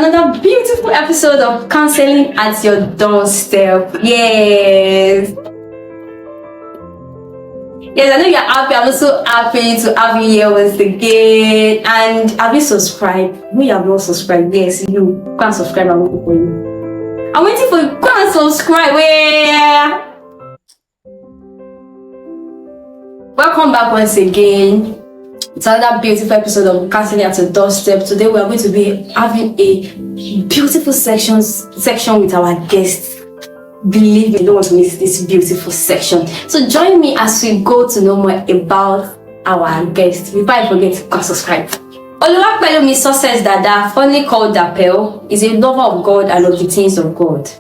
another beautiful episode of Counseling at Your Doorstep. Yes, I know you're happy. I'm also happy to have you here once again. And have you subscribed? No, you have not subscribed. Yes, you go and subscribe. I'm waiting for you. I'm waiting for you. Go and subscribe. Yeah. Welcome back once again. It's another beautiful episode of Counseling at Your Doorstep. Today we are going to be having a beautiful section with our guests. Believe me, you don't want to miss this beautiful section. So join me as we go to know more about our guests. Before I forget, go subscribe. Oluwapelumi's Success Dada, fondly called Dapel, is a lover of God and of the things of God.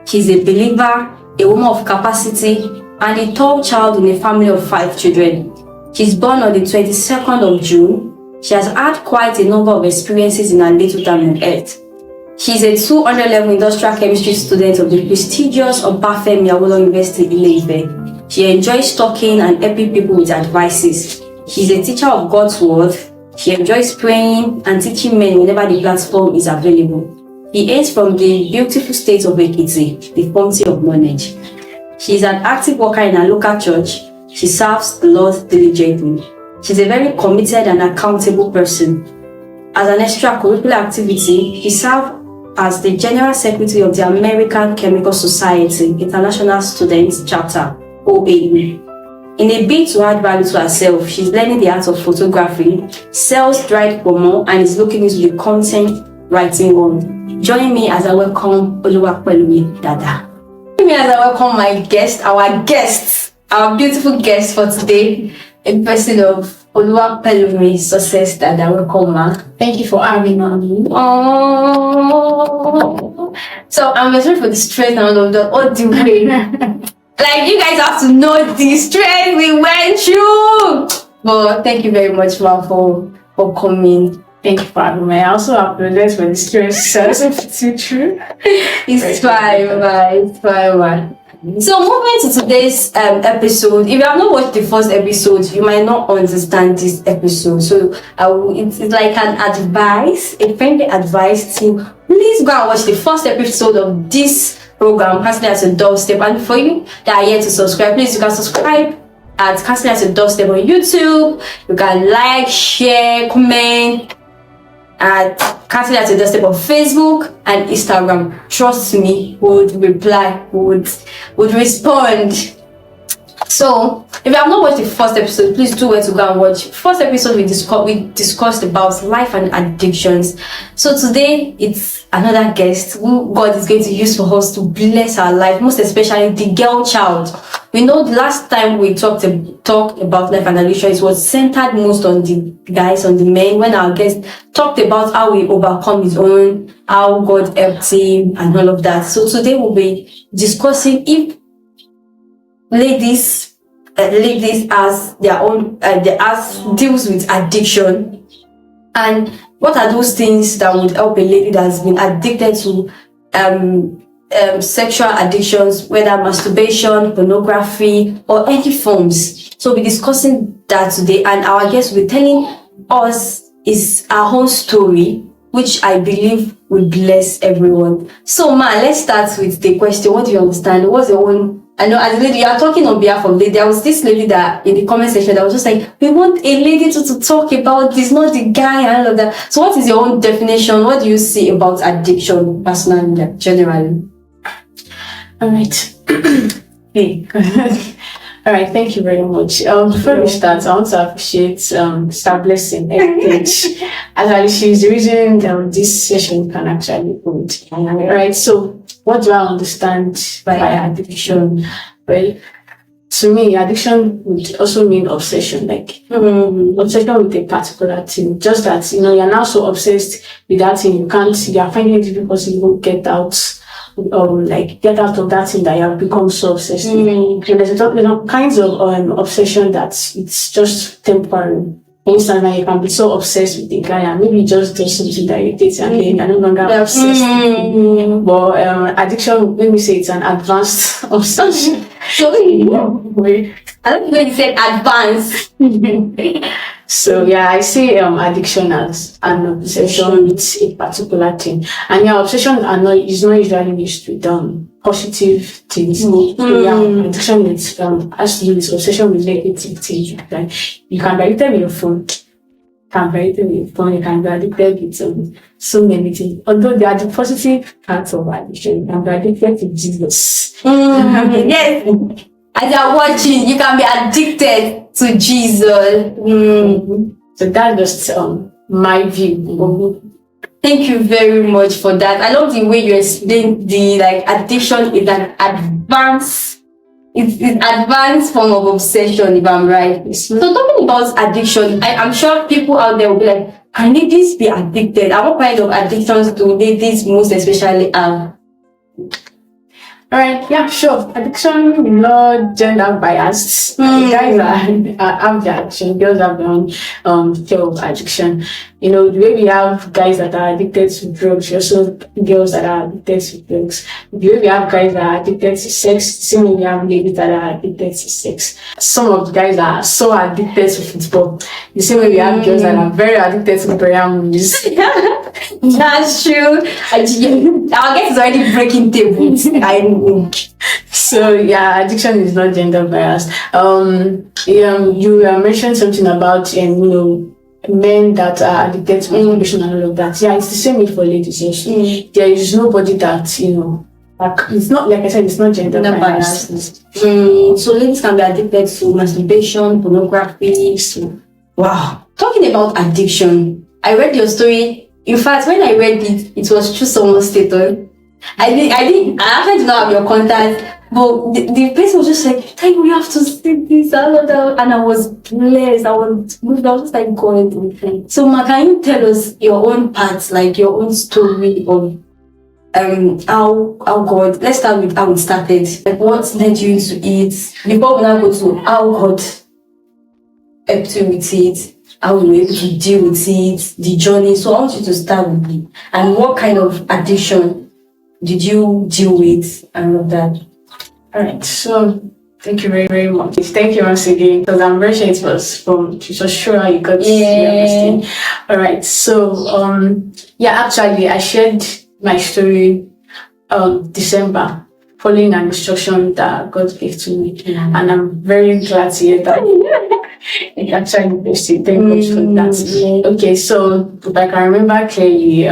She's a believer, a woman of capacity, and a tall child in a family of 5 children. She's born on the 22nd of June. She has had quite a number of experiences in her little time on earth. She's a 200 level industrial chemistry student of the prestigious Obafemi Awolowo University in Ile-Ife. She enjoys talking and helping people with advices. She's a teacher of God's word. She enjoys praying and teaching men whenever the platform is available. She hails from the beautiful state of Ekiti, the fountain of knowledge. She is an active worker in her local church. She serves the Lord diligently. She's a very committed and accountable person. As an extracurricular activity, she serves as the General Secretary of the American Chemical Society International Students Chapter, OAE. In a bid to add value to herself, she's learning the art of photography, sells dried pomo, and is looking into the content writing world. Join me as I welcome Oluwapelumi Dada. Join me as I welcome our beautiful guest for today, a person of Oluwapelumi's Success Dada. Welcome, ma. Thank you for having me. Oh, so I'm sorry for the stress and all the way. Like, you guys have to know the stress we went through. But thank you very much, ma, for coming. Thank you for having me. I also apologize for the stress. It's true. It's fine, man. So moving to today's episode, if you have not watched the first episode, you might not understand this episode. So it's like an advice, a friendly advice to please go and watch the first episode of this program, Counseling at Your Doorstep. And for you that are yet to subscribe, please you can subscribe at Counseling at Your Doorstep on YouTube. You can like, share, comment at Counseling at Your Doorstep on Facebook and Instagram. Trust me, would reply, would respond. So if you have not watched the first episode, please do where to go and watch. First episode we discussed about life and addictions. So today it's another guest who God is going to use for us to bless our life, most especially the girl child. We know the last time we talked about life and addiction, it was centered most on the guys, on the men, when our guest talked about how we overcome his own, how God helped him and all of that. So today we'll be discussing if ladies as their own deals with addiction, and what are those things that would help a lady that has been addicted to sexual addictions, whether masturbation, pornography, or any forms. So we'll be discussing that today, and our guest will be telling us is our own story, which I believe will bless everyone. So ma, let's start with the question. What do you understand? What's your own? I know as a lady, you are talking on behalf of lady. There was this lady that in the comment section that was just like, we want a lady to talk about this, not the guy and all of that. So what is your own definition? What do you see about addiction personally, like, generally? All right. Hey. All right. Thank you very much. Before we start, I want to appreciate Star Blessing Heritage. Actually, she's the reason this session can actually hold. All right. So, what do I understand by addiction? Well, to me, addiction would also mean obsession, like obsession with a particular thing. Just that, you're now so obsessed with that thing, you are finding it difficult to even get out of that thing that you have become so obsessed with. And there's kinds of obsession that it's just temporary. For instance, you can be so obsessed with the guy and maybe just do something that irritates and then you're no longer obsessed with him. But addiction, let me say it's an advanced obsession. So I don't know when you said advance. So yeah, I see addiction as an obsession with a particular thing, and yeah, obsession is not usually used with positive things. So yeah, addiction is has to do with obsession with negative things. Like you can be addicted with your phone, you can be addicted with so many things. Although there are the positive parts of addiction, you can be addicted to Jesus. Yes. As you're watching, you can be addicted to Jesus. So that's just my view. Thank you very much for that. I love the way you explained the addiction is an advanced. It's an advanced form of obsession, if I'm right. So talking about addiction, I'm sure people out there will be like, can ladies be addicted? And what kind of addictions do ladies most especially have? Alright, yeah, sure. Addiction is not gender biased. Guys have the addiction, girls have their own fear of addiction. You know, the way we have guys that are addicted to drugs, also girls that are addicted to drugs. The way we have guys that are addicted to sex, the same way we have ladies that are addicted to sex. Some of the guys are so addicted to football. The same way we have girls that are very addicted to prayer movies. That's true. Our guest is already breaking tables. So yeah, addiction is not gender biased. You mentioned something about men that are addicted to masturbation and all of that. Yeah, it's the same way for ladies. Yes. There is nobody that it's not, like I said, it's not gender biased. So ladies can be addicted to masturbation, pornography. Wow. Talking about addiction, I read your story. In fact, when I read it, it was through someone's status. I actually did not have your contact, but the person was just like, "Thank you, have to see this," and I was blessed. I was moved. I was just like, God. So, Ma, can you tell us your own part, like your own story of how God? Let's start with how it started. Like, what led you into it? Before we now go to how God helped you with it, how you were able to deal with it, the journey. So I want you to start with me. And what kind of addiction did you deal with and all that? Alright, so thank you very, very much. Thank you once again, because I'm very sure it was sure how you got to understand. Alright, so actually I shared my story December following an instruction that God gave to me, and I'm very glad to hear that. It actually blessed you. Thank God for that. Okay, so if I can remember clearly,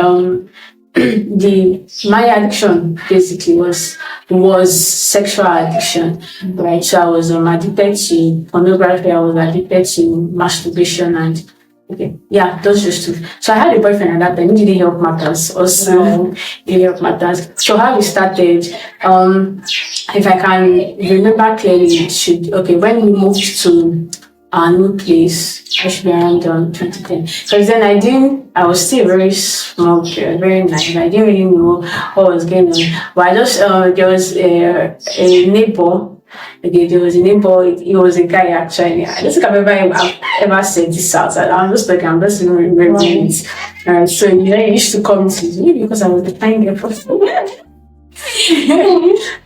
my addiction basically was sexual addiction, right? So I was addicted to pornography, I was addicted to masturbation, and those just two. So I had a boyfriend at that time. He didn't help matters. Also, didn't help matters. So how we started, if I can remember clearly, when we moved to our new place, I should be around 2010. Because then I was still a very small girl, very naive. I didn't really know what was going on. But I just, there was a neighbor. Okay, there was a neighbor, he was a guy actually. I don't think I've ever said this out. I'm just remembering it. So he used to come to me because I was the kind girl first.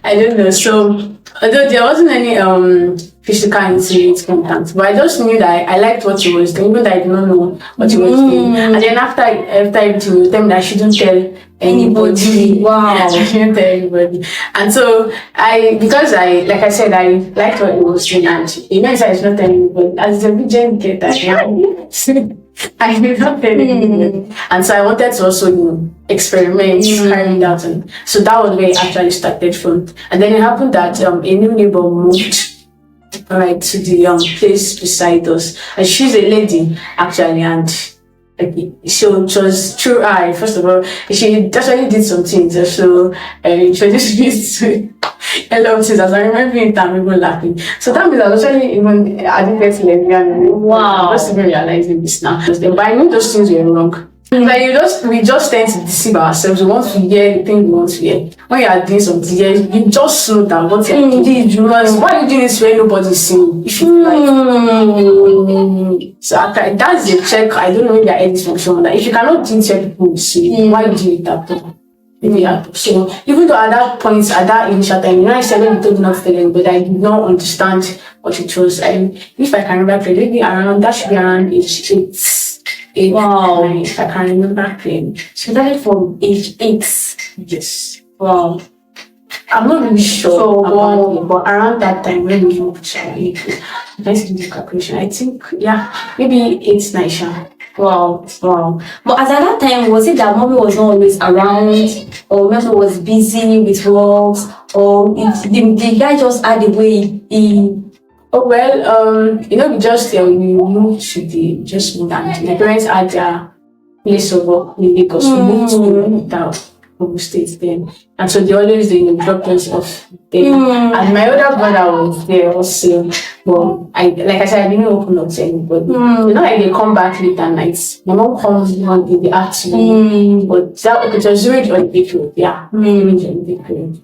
I don't know. So although there wasn't any physical intimate contact, but I just knew that I liked what he was doing, even though I did not know what he was doing. And then after everything, he was telling me that I shouldn't tell anybody. Wow. I shouldn't tell anybody. And so because I liked what he was doing, and he meant I should not tell anybody. As a virgin kid I am, I did not tell anybody. And so I wanted to also experiment, carry it out. And so that was where it actually started from. And then it happened that a new neighbor moved to the place beside us, and she's a lady actually, and so it was through her. First of all, she actually did some things, so introduced me to a lot of things. As I remember it, I'm even laughing. So that means I was actually even addicted to lesbian. Wow! I'm just even realizing this now. But I knew those things were wrong. Like we just tend to deceive ourselves. We want to hear the thing we want to hear. When you are doing something, you just know that what you're doing. Because why are you doing this when nobody's seeing? If you like. So that's the check. I don't know if you're editing from someone that if you cannot do it where people will see, why do it that way? So even though at that point, at that initial time, I said when you told me not to tell anybody, I did not understand but it was, if I can remember correctly, maybe around, that should be around age 8. Wow. If I can remember correctly. She started from age 8. Yes. Wow. I'm not really sure So, about it, but around that time when we moved to let's do the calculation. I think, yeah, maybe 8, 9, sure. Wow, wow. But at that time, was it that mommy was not always around, or maybe was busy with work, or the guy just had the way he? Oh well, we just we moved to just moved, and my parents had their place of work in Lagos. We moved to that Ogun State then, and so they always drop us off there. And my older brother was there also. But like I said, I didn't open up to anybody. Like they come back late at night. My mom comes on in the afternoon. But it was during the holiday period. Yeah, during the holiday period.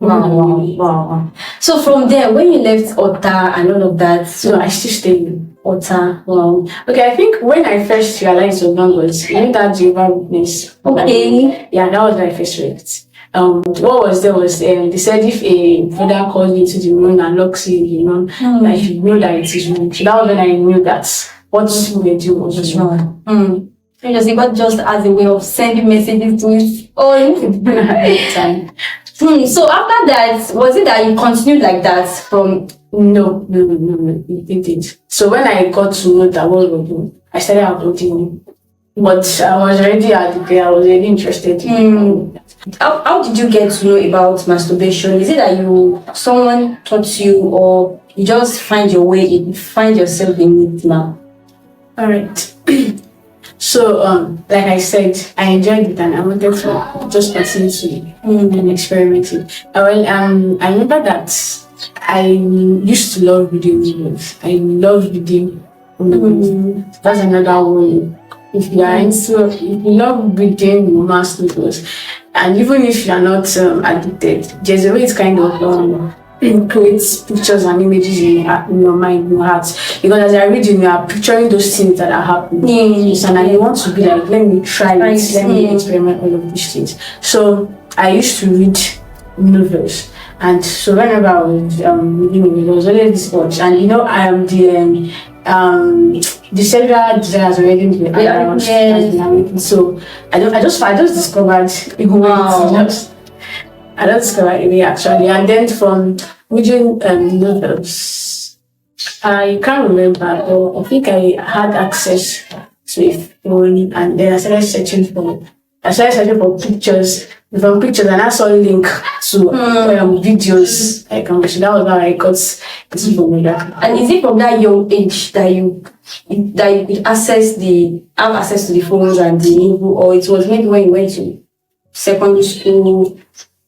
Wow. So from there, when you left Ota and all of that, so I still stay in Ota. Wow. Okay, I think when I first realized of numbers, that Jehovah Witness. Okay. Yeah, that was my first react. What was there was they said if a brother calls you into the room and locks you in the room, that you know that it is wrong. So that was when I knew that what we were doing was wrong. Because God just as a way of sending messages to his own time. So after that, was it that you continued like that from? No, it didn't. So when I got to know that what we were doing, I started uploading. But I was already at the day, I was already interested in How did you get to know about masturbation? Is it that someone taught you, or you just find your way, you find yourself in it now? Alright. So, like I said, I enjoyed it and I wanted to just continue to and experiment it. Well, I remember that I used to love reading novels. I love reading novels. That's another one. If you love reading romance novels, and even if you are not addicted, there's a way it's kind of creates pictures and images in your mind, in your heart. Because as I read, you are picturing those things that are happening. And you want to be like, let me try it, let me experiment all of these things. So I used to read novels. And so whenever I was reading, there was always this watch. And I am the cellular desire has already been around. So I just discovered I don't discover it actually. And then from reading novels, I can't remember, but I think I had access to a phone, and then I started searching for pictures. From pictures, and I saw a link to videos. So that was how I got into pornography. And is it from that young age that you could have access to the phones and the info, or it was maybe when you went to secondary school?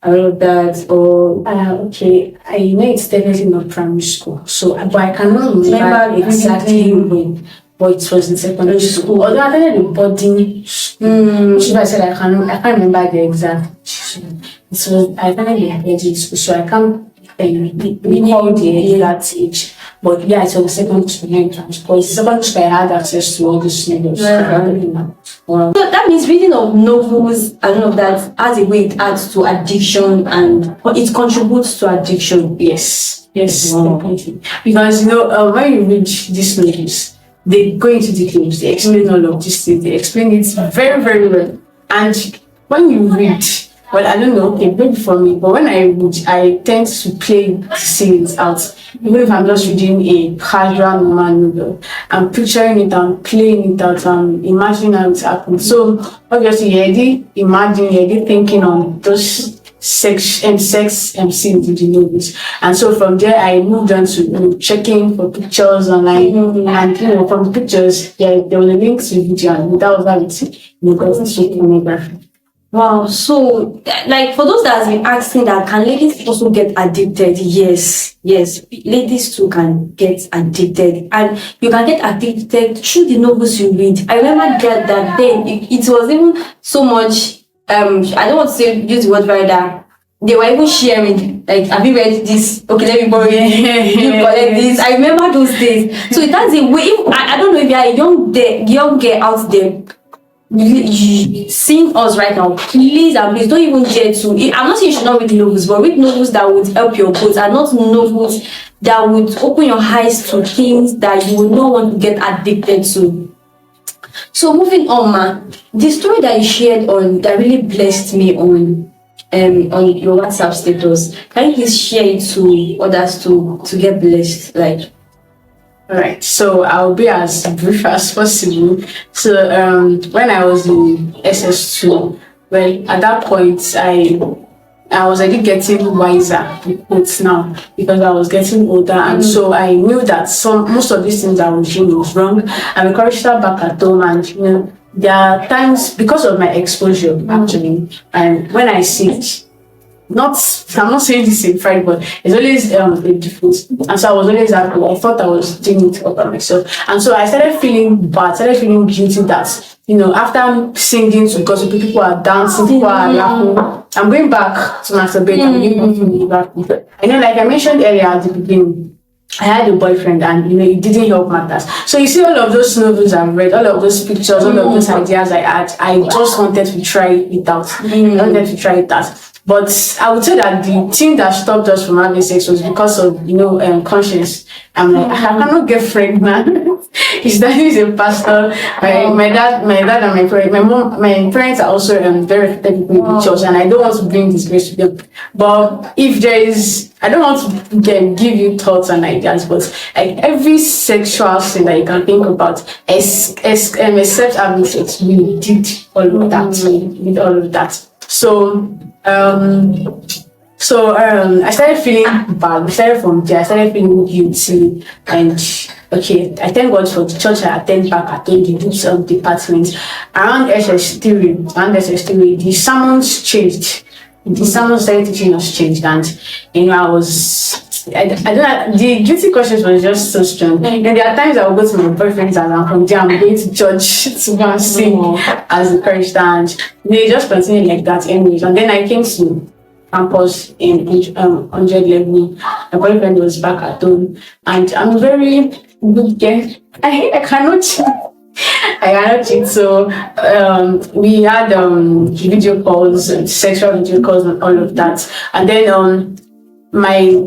I love that. Or okay, I know it's definitely not primary school. So, but I cannot remember exactly when. But it was in secondary school. Although I attended the boarding school, which is why I said I can't remember the exact. I attended the boarding school, so I can't recall the exact age. But yeah, it was the secondary school. Because secondary school I had access to all these novels. So that means reading of novels and all of that has a way it adds to addiction, and it contributes to addiction. Yes, definitely. Because when you read these novels, they go into details, they explain all of these things, they explain it very, very well. And when you read, well, I don't know, okay, maybe for me, but when I read, I tend to play the scenes out. Even if I'm just reading a casual normal novel, I'm picturing it, I'm playing it out, I'm imagining how it's happening. So obviously you're already thinking on those sex scenes in the novels. And so from there I moved on to checking for pictures online, and from the pictures there was a link to video, and that was how it got into pornography. Wow. So like for those that has been asking that, can ladies also get addicted? Yes, ladies too can get addicted, and you can get addicted through the novels you read. I remember that then it was even so much. I don't want to use the word rider. They were even sharing, like, have you read this? Okay, let me borrow it. You collect this. I remember those days. So that's a way. I don't know if you're a young girl out there. seeing us right now, please and please don't even dare to. I'm not saying you should not read novels, but read novels that would help your growth, and not novels that would open your eyes to things that you would not want to get addicted to. So moving on, ma, the story that you shared on that really blessed me on your WhatsApp status, can you please share it to others to get blessed? Like, all right, so I'll be as brief as possible. So when I was in SS2, well, at that point I was already getting wiser with quotes now, because I was getting older, and so I knew that most of these things I was doing was wrong. I'm encouraged her back at home, and there are times, because of my exposure actually, and when I see it, I'm not saying this in pride, but it's always a default. And so I was always happy. I thought I was doing it all by myself. And so I started feeling bad, started feeling guilty that, after singing to gospel, people are dancing, people are laughing. I'm going back to masturbate. I'm going back. Like I mentioned earlier at the beginning, I had a boyfriend, and it didn't help matters. So you see, all of those novels I've read, all of those pictures, all of those ideas I had, I just wanted to try it out. I wanted to try it out. But I would say that the thing that stopped us from having sex was because of conscience. I'm like, I cannot get pregnant. His dad is a pastor. My dad and my parents, my parents are also very affected with the church, and I don't want to bring disgrace to them. But if there is, I don't want to give you thoughts and ideas, but like every sexual sin that you can think about, except having sex, we did all of that. We did all of that. So I started feeling bad. We started from there. I started feeling guilty, and okay, I thank God for the church I attend back at home. They do some departments around SS3. The sermons changed. The sermons started teaching us changed, and I don't know, the guilty conscience was just so strong. And there are times I will go to my boyfriend's and I'm from there, I'm going to church to go and sing as a Christian, and they just continued like that anyways. And then I came to campus in 100 level. My boyfriend was back at home, and I'm a very good girl. I cannot cheat. I cannot cheat. So we had video calls, sexual video calls, and all of that. And then my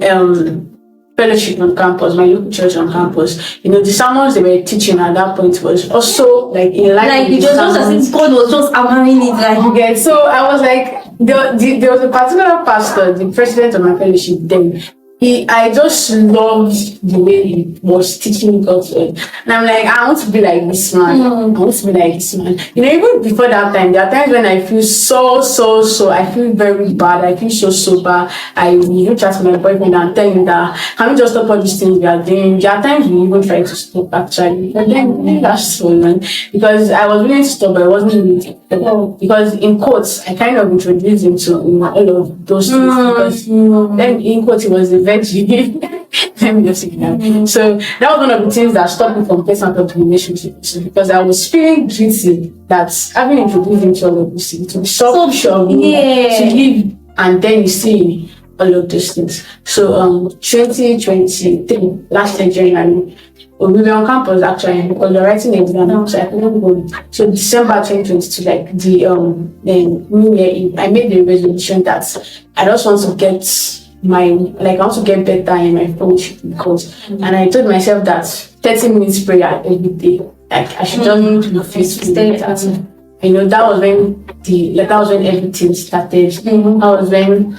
fellowship on campus, my local church on campus, the sermons they were teaching at that point was also like in line. Like it was just as if God was just hammering it, like. Okay, so I was like, there was a particular pastor, the president of my fellowship then. I just loved the way he was teaching God's word. And I'm like, I want to be like this man. I want to be like this man. Even before that time, there are times when I feel so, I feel very bad. I feel so sober. I reach out to my boyfriend and tell him that, can we just stop all these things we are doing? There are times we even try to stop actually. But then that's so long. Because I was willing to stop, but I wasn't really. Because in quotes, I kind of introduced him to all of those things. Because then in quotes, he was a virgin. Let me just say that. So that was one of the things that stopped me from getting out of the relationship. Because I was feeling guilty that having introduced him to all of this things, to be so sure to leave, and then you see all of those things. So 2023, last year January, we were on campus actually because we were writing exam, so I couldn't go. So December 2022, like the New Year Eve, I made the resolution that I just want to get I want to get better in my fellowship because, and I told myself that 30 minutes prayer every day, like I should just be faithful. That was when everything started. That was when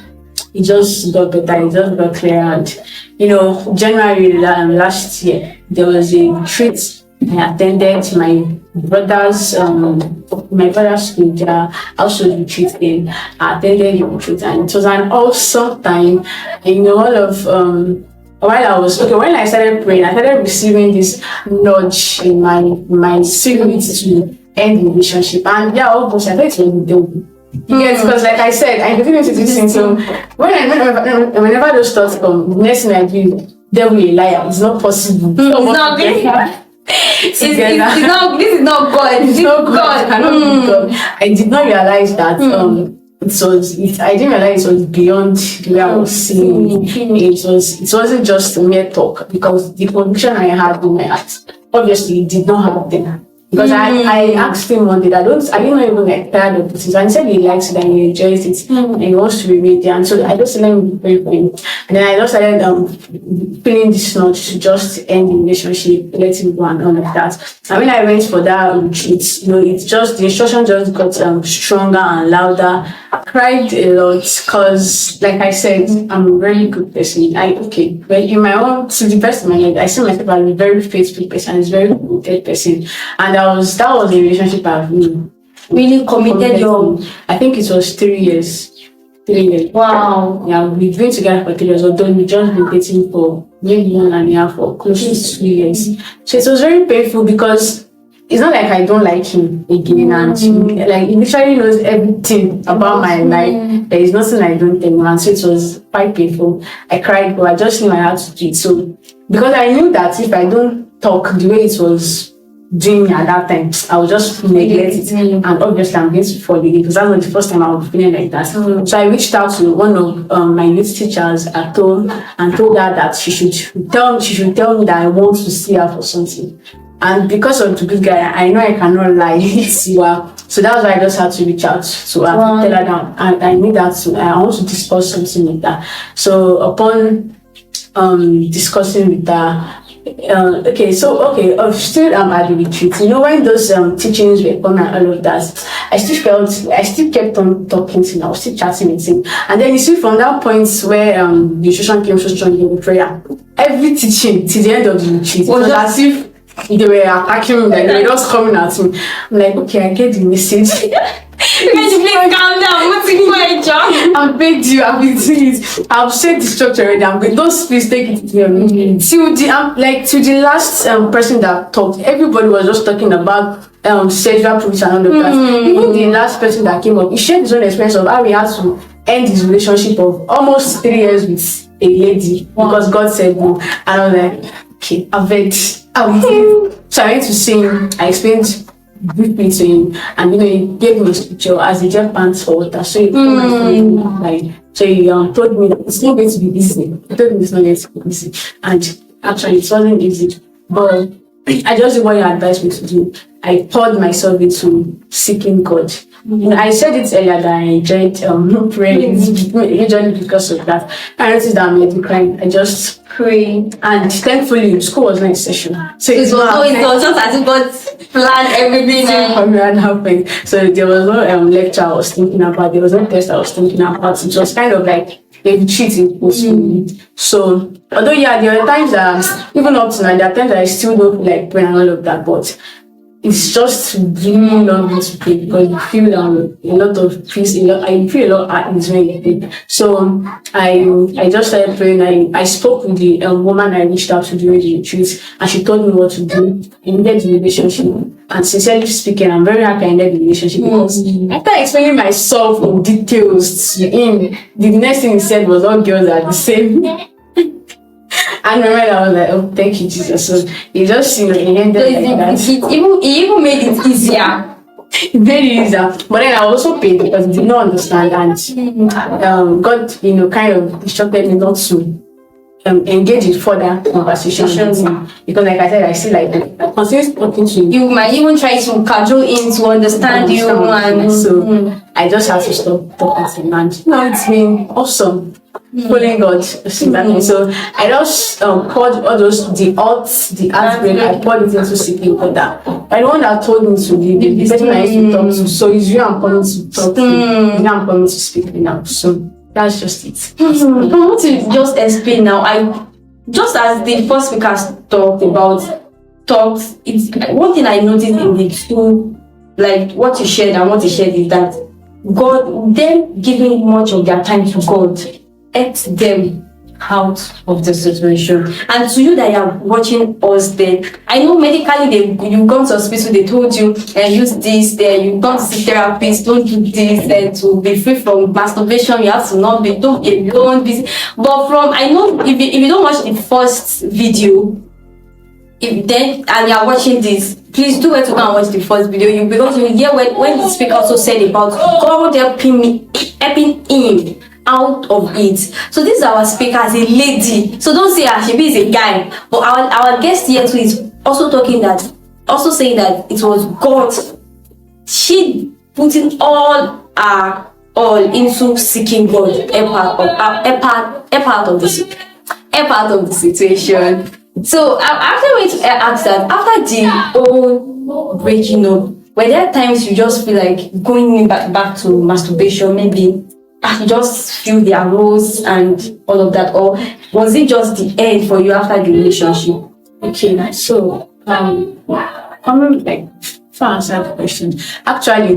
it just got better, it just got clearer. And January last year there was a retreat I attended. My brother's school, there also retreat in. I attended the retreat, and it was an awesome time. All of when I started praying, I started receiving this nudge in my spirit to end the relationship, and almost I thought it was the devil. Yes, because like I said, I continue to do this thing. So whenever those thoughts come, the next thing I do, devil a liar. It's not possible. It's not good. This is not God. It's not God. Cannot be God. I did not realize that I didn't realize it was beyond the way I was seeing it. It wasn't just a mere talk, because the conviction I had in my heart, obviously it did not have them. Because I asked him one day that I didn't know even like tired of this. And he said he likes it and he enjoys it and he wants to remain there. And so I just let him pray for him. And then I just started feeling this nudge to just end the relationship, let him go and all of that. And when I went for that retreat, it's just the instruction just got stronger and louder. I cried a lot because, like I said, I'm a very good person. But in my own, to the best of my life, I see myself as a very faithful person, a very committed person, and that was a relationship I've really committed. I think it was 3 years. 3 years. Wow. Yeah, we've been together for 3 years, although we just been dating for maybe 1.5 or close to 2 years. So it was very painful because it's not like I don't like him again, and he literally knows everything about my life. There is nothing I don't tell him, and so it was quite painful. I cried, but I just knew I had to do it. So because I knew that if I don't talk the way it was doing me at that time, I would just neglect it, and obviously I'm going to fall again because that was the first time I was feeling like that. So I reached out to one of my youth teachers at home and told her that she should tell me that I want to see her for something. And because of the good guy, I know I cannot lie to her. So that's why I just had to reach out to her, tell her that I need that I want to discuss something with her. So upon discussing with her, still at the retreat, when those teachings were coming and all of that, I still kept on talking to him. I was still chatting with him, and then you see from that point where the nutrition came so strong in the prayer, every teaching till the end of the retreat, it was as if they were attacking me, like they were just coming at me. I'm like, okay, I get the message. Please calm down. What's in my job? I've begged you, I've been doing it. I've said the structure already. I'm going. Don't please take it to me. Till the last person that talked, everybody was just talking about sexual provision and all of that. Even the last person that came up, he shared his own experience of how he had to end his relationship of almost 3 years with a lady because God said no. And I was like, okay, I've begged. So I went to see him. I explained briefly to him, and he gave me a picture as he just pants for water. So he told me that it's not going to be easy. He told me it's not going to be easy, and actually it wasn't easy. But I just did what he advised me to do. I poured myself into seeking God. I said it earlier that I enjoyed praying, usually because of that. I noticed that I'm already crying. I just pray, and thankfully school was not in session, so it was just as if God planned everything and happened. So there was no lecture I was thinking about. There was no test I was thinking about. It was kind of like a retreat in school. So although there are times that even up to now, there are times that I still don't feel like praying and all of that, but it's just really lovely to pray because you feel a lot of peace. I feel a lot at ease when you pray. So I just started praying. I spoke with the woman I reached out to during the retreat, and she told me what to do. I ended the relationship, and sincerely speaking, I'm very happy I ended the relationship because after explaining myself in details to him, the next thing he said was all girls are the same. And remember, I was like, oh, thank you, Jesus. So he just, he ended like that. He even made it easier. Very easier. But then I also paid because he did not understand, and God, kind of instructed me not to engage in further conversations with him. Because like I said, I see like I continue talking to him. You might even try to cajole him to understand you, and so I just have to stop talking to him, and now it's been awesome. Following God, so I just poured all the heartbreak, I poured it into seeking God. I the one that told me to leave, the person I used to talk to. So it's you I'm coming to talk to, you I'm coming to speak with now. So that's just it. I want to just explain now. Just as the first speakers talked, it's one thing I noticed in the two, like what you shared and what you shared is that God, them giving much of their time to God, helped them out of the situation. And to you that you are watching us there, I know medically you've gone to hospital, they told you use this, you've gone to see therapists, don't do this, and to be free from masturbation, you have to not be alone. But I know if you don't watch the first video, and you are watching this, please do well to go and watch the first video, because you hear when the speaker also said about God helping him out of it. So this is our speaker as a lady, so don't say she is a guy. But our guest here too is also talking that also saying that it was God. She putting all her all into seeking God, help out of the situation. So I'm actually going to ask that after the whole breaking up, were there times you just feel like going back to masturbation, maybe you just feel the arouse and all of that, or was it just the end for you after the relationship? Okay, so like to answer the question, actually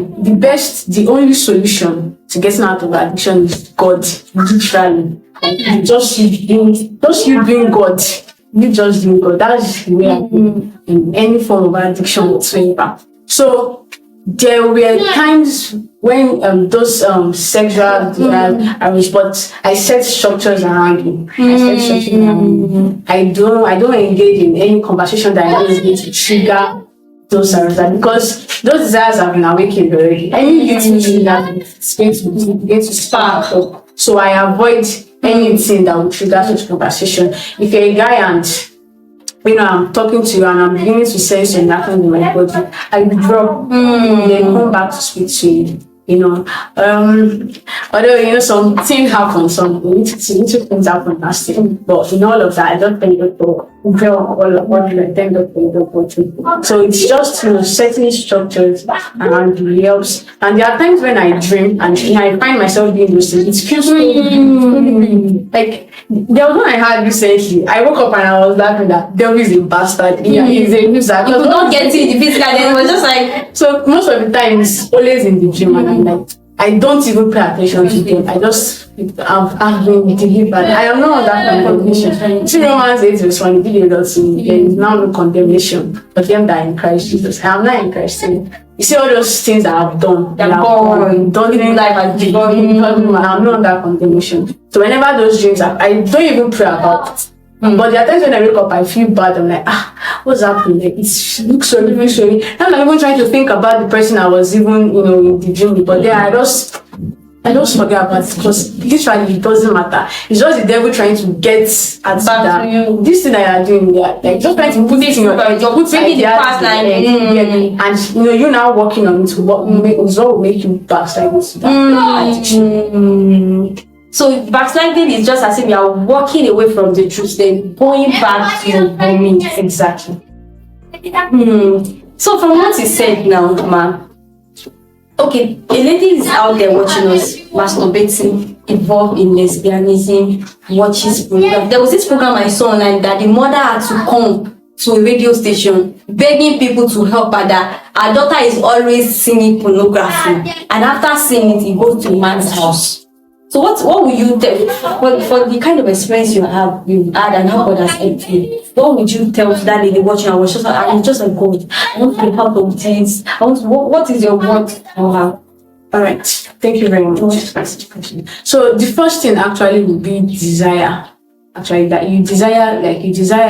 the only solution to getting out of addiction is God, literally. Like, just you doing God. You just doing God. That's the way I feel in any form of addiction whatsoever. So there were times when those sexual desires, but I set structures around me. I don't engage in any conversation that I know is going to trigger those desires, because those desires have been awakened already. Any little thing that is going to spark up. So I avoid anything that will trigger such conversation. If you're a guy and I'm talking to you and I'm beginning to sense you're knocking in my body, I withdraw, then come back to speak to you. Although some things happen, some little things happen last year, but in all of that, I don't think it will all of what I tend to. So it's just setting structures around the helps. And there are times when I dream and I find myself doing those things. It feels so like there was one I had recently. I woke up and I was laughing that devil is a bastard. Yeah, he's a loser. You could not get it the physical, then it was just like. So most of the time it's always in the dream, and I'm like, I don't even pay attention to them. I just I've been delivered. I am not on that condemnation. See, Romans 8 verse 1, video there is now no condemnation for them that are in Christ Jesus. I am not in Christ. You see all those things that I've done. Don't even like I'm not on that condemnation. So whenever those dreams happen, I don't even pray about it. But there are times when I wake up, I feel bad. I'm like, what's happening? Like, it looks so really. I'm not even trying to think about the person I was even, in the dream. But then I just forget about it, because literally it doesn't matter. It's just the devil trying to get at that. This thing that you're doing, like just trying to put it in your head. You're putting the past and you're now working on it. What will make you backslide into that addiction. So backsliding is just as if you are walking away from the truth, then going back to your vomit. Exactly. So from what you said now, ma, okay, a lady is out there watching us masturbating, involved in lesbianism, watches program. There was this program I saw online that the mother had to come to a radio station begging people to help her, that her daughter is always singing pornography, and after seeing it, he goes to a man's house. So what would you tell for the kind of experience you've had and how God has helped you? What would you tell that lady watching? I'm just like, God, I want to be helped with this. What is your word for her? All right, thank you very much. So the first thing actually would be desire. Actually, that you desire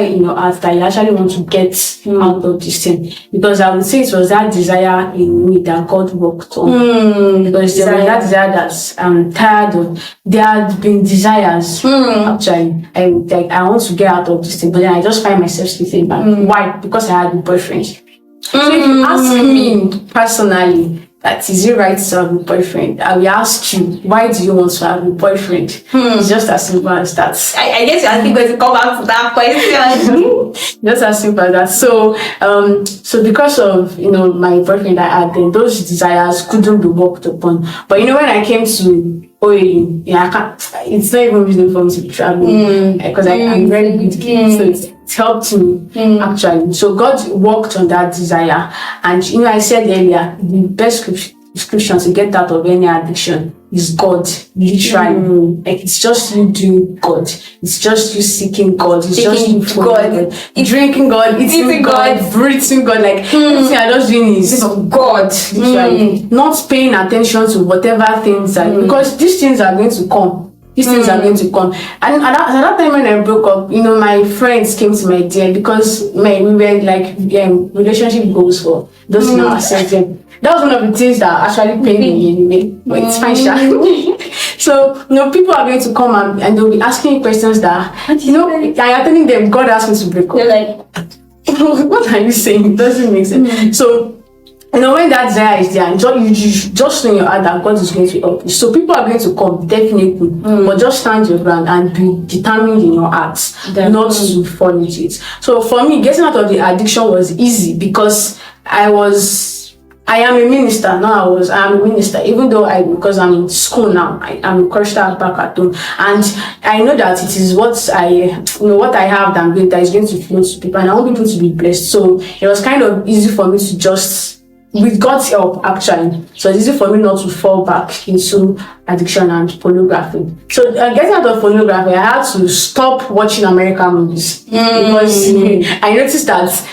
in your heart that you actually want to get out of this thing. Because I would say it was that desire in me that God worked on. Because there was that desire that I'm tired of. There had been desires, actually. And I want to get out of this thing, but then I just find myself sleeping back. Why? Because I had a boyfriend. So if you ask me personally, that is it right to have a boyfriend, I will ask you, why do you want to have a boyfriend? It's just as simple as that. I guess you're actually going to come back to that question. Just as simple as that. So because of my boyfriend I had, then those desires couldn't be worked upon. But when I came to OAU, I can't. It's not even reasonable for me to be traveling because I'm very good kid, so it helped me actually. So God worked on that desire, and I said earlier, the best prescription to get out of any addiction is God, literally. Like, it's just you doing God. It's just you seeking God. It's just you God. Drinking God, eating God, breathing God. Like, everything I just doing is God, literally. Not paying attention to whatever things are, because these things are going to come. These things are going to come. And at that time when I broke up, my friends came to my DM because we were like relationship goals for those in our circle. That was one of the things that actually paid me anyway, but it's fine, So, people are going to come and they'll be asking questions that, and you're telling them, God asked me to break up. They're like, what are you saying? It doesn't make sense. So, when that desire is there, and you just know in your heart that God is going to help you. So people are going to come, definitely, but just stand your ground and be determined in your heart not to fall into it. So for me, getting out of the addiction was easy because I am a minister. Now I am a minister, even though because I'm in school now, I'm a Christian back at home, and I know that it is what I have that is going to flow to people, and I want people to be blessed. So it was kind of easy for me to just, with God's help, actually. So it's easy for me not to fall back into addiction and pornography. So getting out of pornography, I had to stop watching American movies because I noticed that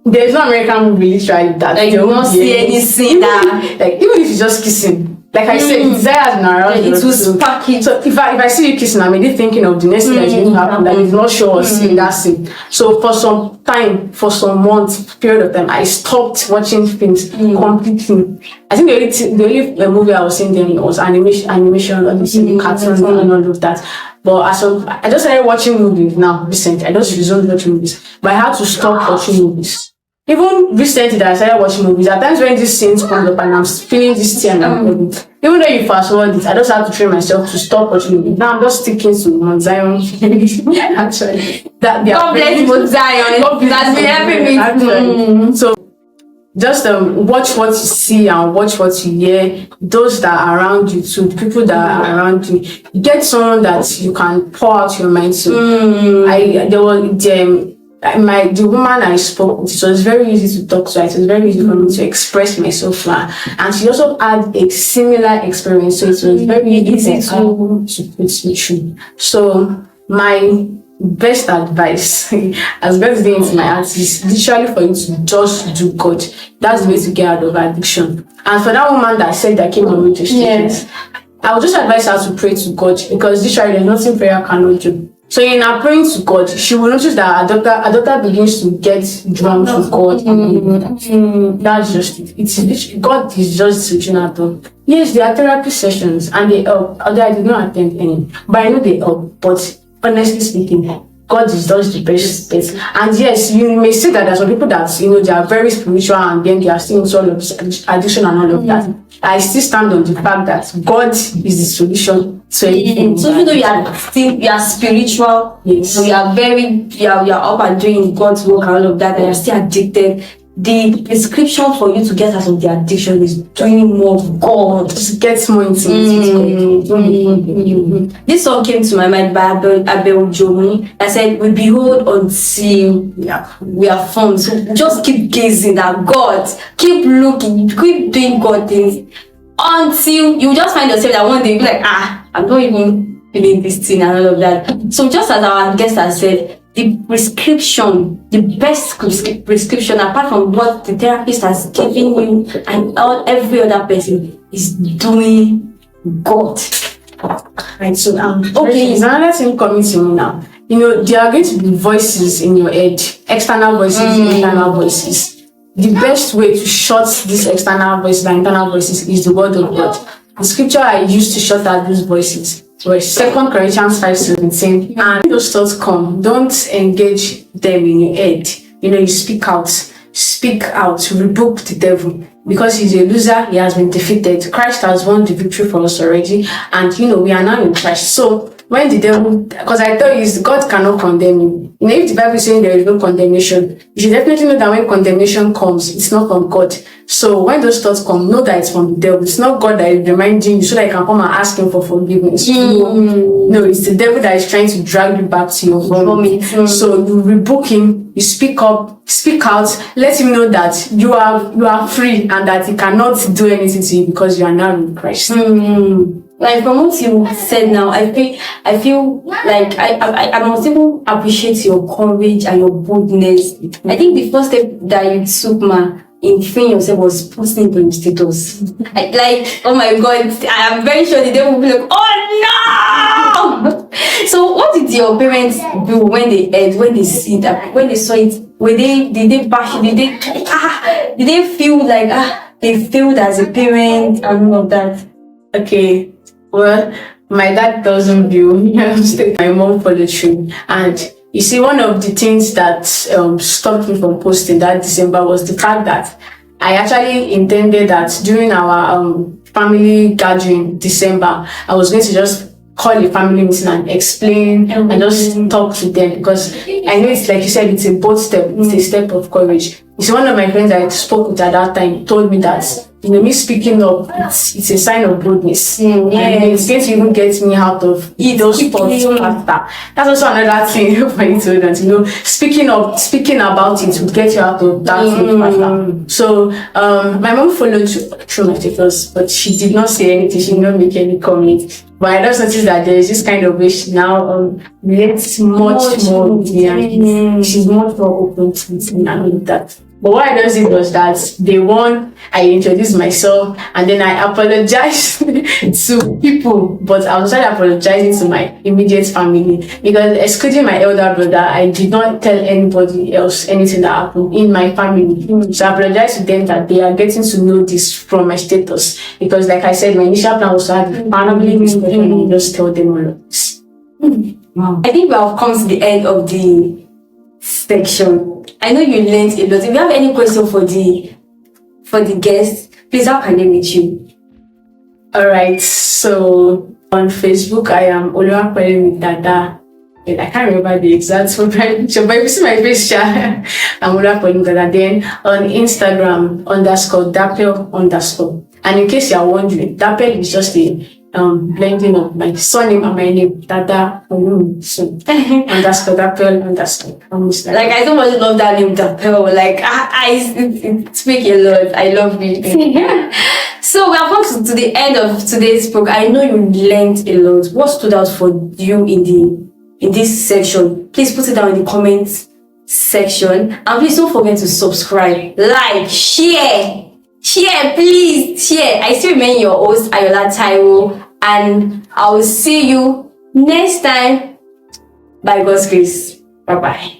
there's no American movie literally that like you won't see any scene that like even if you're just kissing. Like I said, desire has been around. It will spark it. So if I see you kissing, I'm already thinking of the next thing that's going to happen. Like it's not sure what's in that scene. So for some months, period of time, I stopped watching things completely. I think the only movie I was seeing then was animation, or the cartoons and all of that. But I just started watching movies now recently. I just resumed watching movies, but I had to stop watching movies. Even recently that I started watching movies, at times when this scene comes up and I'm feeling this tear, even though you fast forward it, I just have to train myself to stop watching movies. Now I'm just sticking to Mount Zion. Actually, God bless Mount Zion. That's been helping me. So just watch what you see and watch what you hear. Those that are around you too, people that are around you. Get someone that you can pour out your mind to. The woman I spoke with, it was very easy to talk to her. It was very easy for me to express myself to her. And she also had a similar experience, so it was very easy to put me through. So my best advice, as God is getting into my heart, is literally for you to just do God. That's the way to get out of addiction. And for that woman that said that came on me to statement, I would just advise her to pray to God, because literally there's nothing prayer cannot do. So in her praying to God, she will notice that her daughter begins to get drawn to God. That's just it. It's God is just switching her on. Yes, there are therapy sessions and they help. Although I did not attend any, but I know they help. But honestly speaking, God is just the best bet. And yes, you may say that there's some people that they are very spiritual and then they are still into all of addiction and all of that. I still stand on the fact that God is the solution to everything. So even though you are spiritual, yes, you are up and doing God's work and all of that, and you're still addicted, the prescription for you to get out of the addiction is doing more of God. Just get more intimate with God. This song came to my mind by Abel Jomi. I said, "We behold until we are formed." So just keep gazing at God, keep looking, keep doing God things until you just find yourself that one day you'll be like, I'm not even feeling this thing and all of that. So just as our guest has said, the prescription, the best prescription, apart from what the therapist has given you and every other person, is doing God. Right, so okay, another thing coming to me now. There are going to be voices in your head, external voices, internal voices. The best way to shut these external voices and internal voices is the word of God. The scripture I used to shut out these voices was 2 Corinthians 5:17. And when those thoughts come, don't engage them in your head. You speak out, rebuke the devil, because he's a loser. He has been defeated. Christ has won the victory for us already, and we are now in Christ. So when the devil, because I tell you, God cannot condemn you. If the Bible is saying there is no condemnation, you should definitely know that when condemnation comes, it's not from God. So when those thoughts come, know that it's from the devil. It's not God that is reminding you so that you can come and ask him for forgiveness. No, it's the devil that is trying to drag you back to your vomit. So you rebuke him, you speak up, speak out, let him know that you are free and that he cannot do anything to you because you are now in Christ. Like from what you said now, I feel like I must even appreciate your courage and your boldness. I think the first step that you took, in freeing yourself, was posting it on your status. Oh my God, I am very sure the devil will be like, oh no! So what did your parents do when they see that, when they saw it? Did they bash it? Did they feel like they failed as a parent and all of that? Okay. Well, my dad doesn't view my mom for the truth, and You see, one of the things that stopped me from posting that December was the fact that I actually intended that during our family gathering December, I was going to just call a family meeting and explain and just talk to them, because I know it's like you said, it's a bold step, it's a step of courage. You see, one of my friends I spoke with at that time told me that, you know, me speaking up, it's a sign of boldness. And it's going to even get me out of those thoughts faster. That's also another thing for you to know, you know, speaking about it would get you out of that thing faster. So my mom followed through my status, but she did not say anything, she did not make any comment. But I just noticed that there is this kind of way she now relates much more with me, and she's much more open to it, and I mean that. But what I just did was that day one, I introduced myself and then I apologized to people, but I was actually apologizing to my immediate family, because excluding my elder brother, I did not tell anybody else anything that happened in my family. So I apologized to them that they are getting to know this from my status, because like I said, my initial plan was to have a family discussion and just tell them all of this. Wow. I think we have come to the end of the section. I know you learned a lot. If you have any question for the guests, please, how can they meet you? Alright, so on Facebook I am Oluwapelumi Dada. I can't remember the exact picture, but if you see my face, I'm Oluwapelumi Dada. Then on Instagram _Dapel_. And in case you are wondering, Dapel is just a blending of my surname and my name, Dada. So _Dapel_. Like, I so much love that name, Dapel. Like, it speaks a lot. I love it. So we have come to the end of today's program. I know you learned a lot. What stood out for you in this section? Please put it down in the comments section, and please don't forget to subscribe, like, share, please share. I still remain your host, Ayola Taiwo, and I will see you next time. By God's grace. Bye bye.